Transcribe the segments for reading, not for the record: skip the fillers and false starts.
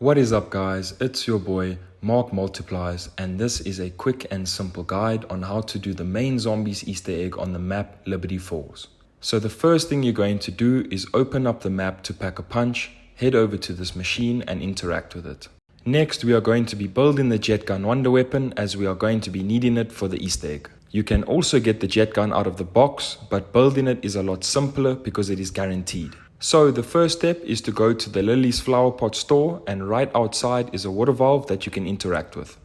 What is up, guys? It's your boy Mark Multiplies, and this is a quick and simple guide on how to do the main zombies Easter egg on the map Liberty Falls. So the first thing you're going to do is open up the map to pack a punch, head over to this machine and interact with it. Next, we are going to be building the jet gun wonder weapon, as we are going to be needing it for the Easter egg. You can also get the jet gun out of the box, but building it is a lot simpler because it is guaranteed. So the first step is to go to the Lily's Flower Pot store, and right outside is a water valve that you can interact with.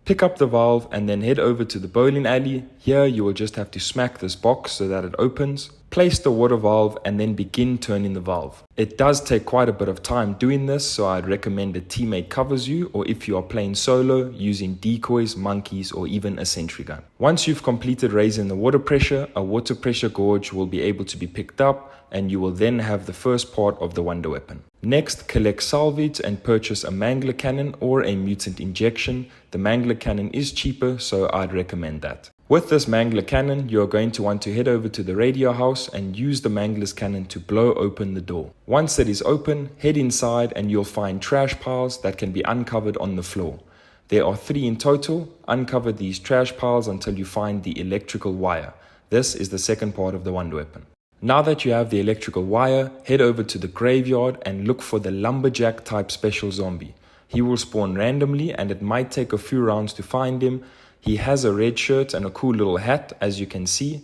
Pick up the valve and then head over to the bowling alley. Here you will just have to smack this box so that it opens. Place the water valve and then begin turning the valve. It does take quite a bit of time doing this, so I'd recommend a teammate covers you, or if you are playing solo, using decoys, monkeys, or even a sentry gun. Once you've completed raising the water pressure, a water pressure gauge will be able to be picked up, and you will then have the first part of the wonder weapon. Next, collect salvage and purchase a mangler cannon or a mutant injection. The mangler cannon is cheaper, so I'd recommend that. With this mangler cannon, you are going to want to head over to the radio house and use the mangler's cannon to blow open the door. Once it is open, head inside and you'll find trash piles that can be uncovered on the floor. There are 3 in total. Uncover these trash piles until you find the electrical wire. This is the second part of the wonder weapon. Now that you have the electrical wire, head over to the graveyard and look for the lumberjack type special zombie. He will spawn randomly and it might take a few rounds to find him. He has a red shirt and a cool little hat, as you can see.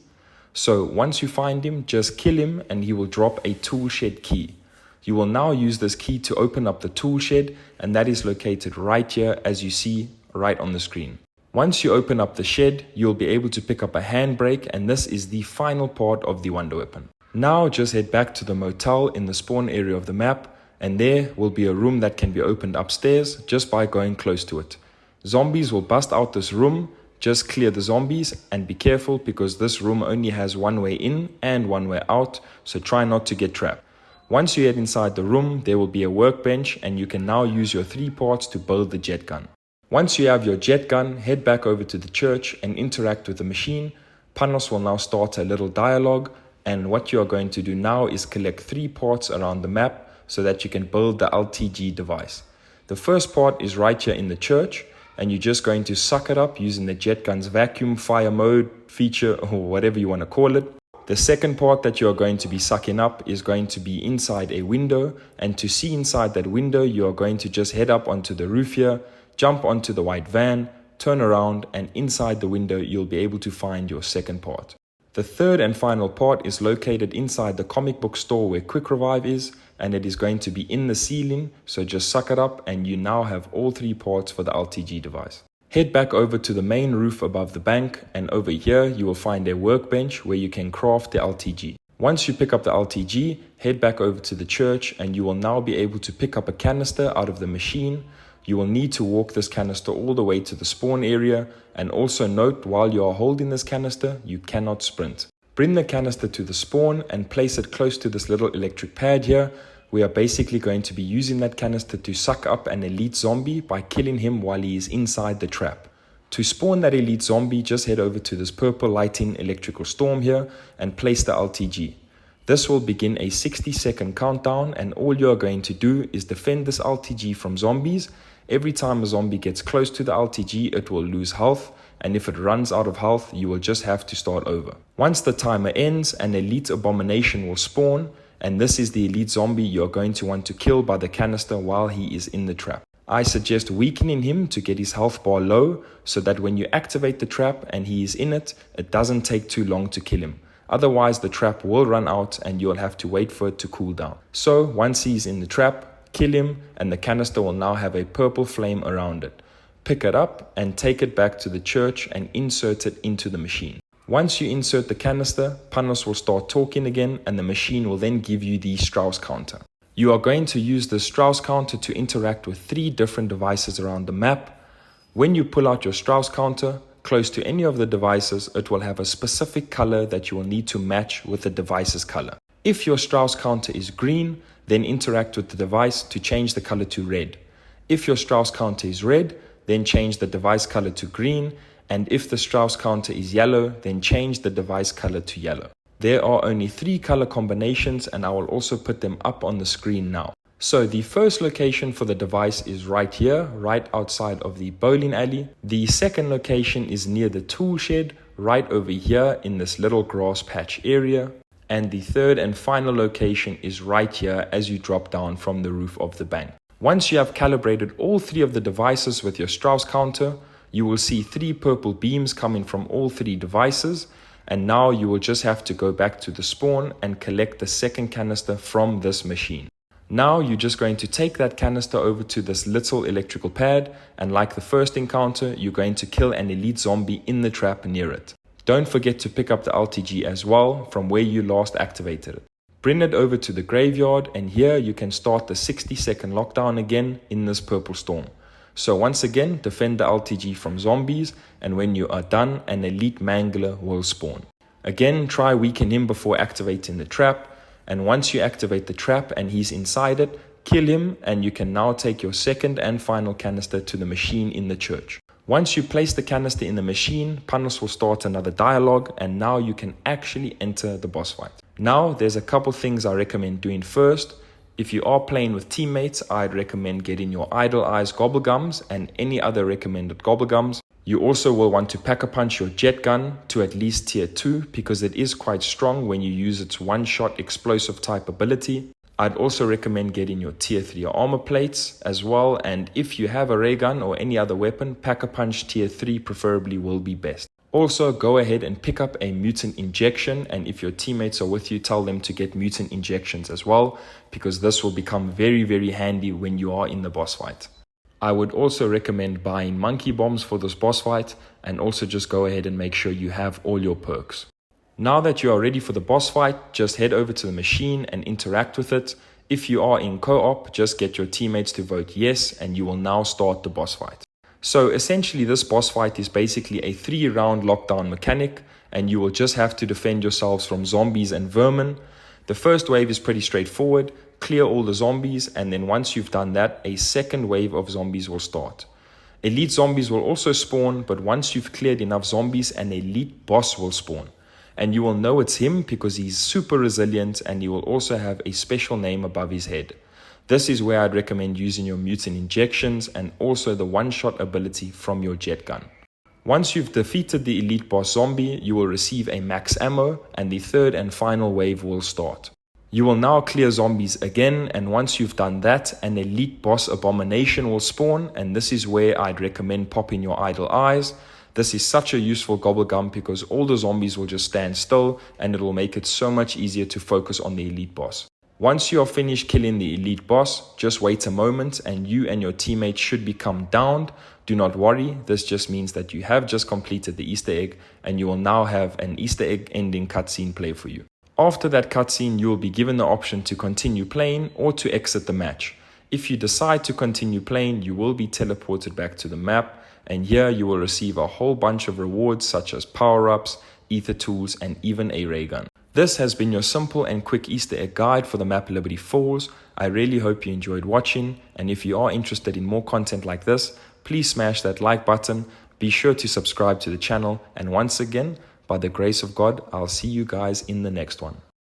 So once you find him, just kill him and he will drop a tool shed key. You will now use this key to open up the tool shed, and that is located right here, as you see right on the screen. Once you open up the shed, you'll be able to pick up a handbrake, and this is the final part of the wonder weapon. Now just head back to the motel in the spawn area of the map, and there will be a room that can be opened upstairs just by going close to it. Zombies will bust out this room. Just clear the zombies and be careful, because this room only has one way in and one way out, so try not to get trapped. Once you head inside the room, there will be a workbench, and you can now use your 3 parts to build the jet gun. Once you have your jet gun, head back over to the church and interact with the machine. Panos will now start a little dialogue, and what you are going to do now is collect 3 parts around the map so that you can build the LTG device. The first part is right here in the church, and you're just going to suck it up using the jet gun's vacuum fire mode feature, or whatever you want to call it. The second part that you are going to be sucking up is going to be inside a window, and to see inside that window, you are going to just head up onto the roof here, jump onto the white van, turn around, and inside the window you'll be able to find your second part. The third and final part is located inside the comic book store where Quick Revive is, and it is going to be in the ceiling, so just suck it up and you now have all 3 parts for the LTG device. Head back over to the main roof above the bank, and over here you will find a workbench where you can craft the LTG. Once you pick up the LTG, head back over to the church and you will now be able to pick up a canister out of the machine. You will need to walk this canister all the way to the spawn area, and also note, while you are holding this canister, you cannot sprint. Bring the canister to the spawn and place it close to this little electric pad here. We are basically going to be using that canister to suck up an elite zombie by killing him while he is inside the trap. To spawn that elite zombie, just head over to this purple lighting electrical storm here and place the LTG. This will begin a 60-second countdown, and all you are going to do is defend this LTG from zombies. Every time a zombie gets close to the LTG, it will lose health, and if it runs out of health, you will just have to start over. Once the timer ends, an elite abomination will spawn, and this is the elite zombie you are going to want to kill by the canister while he is in the trap. I suggest weakening him to get his health bar low, so that when you activate the trap and he is in it, it doesn't take too long to kill him. Otherwise, the trap will run out and you'll have to wait for it to cool down. So once he's in the trap, kill him, and the canister will now have a purple flame around it. Pick it up and take it back to the church and insert it into the machine. Once you insert the canister, Panos will start talking again, and the machine will then give you the Strauss counter. You are going to use the Strauss counter to interact with 3 different devices around the map. When you pull out your Strauss counter, close to any of the devices, it will have a specific color that you will need to match with the device's color. If your Strauss counter is green, then interact with the device to change the color to red. If your Strauss counter is red, then change the device color to green, and if the Strauss counter is yellow, then change the device color to yellow. There are only 3 color combinations, and I will also put them up on the screen now. So the first location for the device is right here, right outside of the bowling alley. The second location is near the tool shed, right over here in this little grass patch area. And the third and final location is right here as you drop down from the roof of the bank. Once you have calibrated all three of the devices with your Strauss counter, you will see 3 purple beams coming from all 3 devices. And now you will just have to go back to the spawn and collect the second canister from this machine. Now you're just going to take that canister over to this little electrical pad, and like the first encounter, you're going to kill an elite zombie in the trap near it. Don't forget to pick up the LTG as well from where you last activated it. Bring it over to the graveyard, and here you can start the 60-second lockdown again in this purple storm. So once again, defend the LTG from zombies, and when you are done, an elite mangler will spawn. Again, try weaken him before activating the trap, and once you activate the trap and he's inside it, kill him, and you can now take your second and final canister to the machine in the church. Once you place the canister in the machine, Panos will start another dialogue, and now you can actually enter the boss fight. Now, there's a couple things I recommend doing first. If you are playing with teammates, I'd recommend getting your Idle Eyes Gobblegums and any other recommended Gobblegums. You also will want to Pack-a-Punch your jet gun to at least tier 2 because it is quite strong when you use its one-shot explosive type ability. I'd also recommend getting your tier 3 armor plates as well, and if you have a ray gun or any other weapon, Pack-a-Punch tier 3 preferably will be best. Also, go ahead and pick up a mutant injection, and if your teammates are with you, tell them to get mutant injections as well, because this will become very, very handy when you are in the boss fight. I would also recommend buying monkey bombs for this boss fight, and also just go ahead and make sure you have all your perks. Now that you are ready for the boss fight, just head over to the machine and interact with it. If you are in co-op, just get your teammates to vote yes, and you will now start the boss fight. So essentially this boss fight is basically a 3-round lockdown mechanic, and you will just have to defend yourselves from zombies and vermin. The first wave is pretty straightforward. Clear all the zombies, and then once you've done that, a second wave of zombies will start. Elite zombies will also spawn, but once you've cleared enough zombies, an elite boss will spawn. And you will know it's him because he's super resilient, and he will also have a special name above his head. This is where I'd recommend using your mutant injections and also the one-shot ability from your jet gun. Once you've defeated the elite boss zombie, you will receive a max ammo, and the third and final wave will start. You will now clear zombies again, and once you've done that, an elite boss abomination will spawn, and this is where I'd recommend popping your Idle Eyes. This is such a useful gobblegum because all the zombies will just stand still, and it will make it so much easier to focus on the elite boss. Once you are finished killing the elite boss, just wait a moment and you and your teammates should become downed. Do not worry, this just means that you have just completed the Easter egg, and you will now have an Easter egg ending cutscene play for you. After that cutscene, you will be given the option to continue playing or to exit the match. If you decide to continue playing, you will be teleported back to the map, and here you will receive a whole bunch of rewards such as power-ups, ether tools, and even a ray gun. This has been your simple and quick Easter egg guide for the map Liberty Falls. I really hope you enjoyed watching, and if you are interested in more content like this, please smash that like button, be sure to subscribe to the channel, and once again, by the grace of God, I'll see you guys in the next one.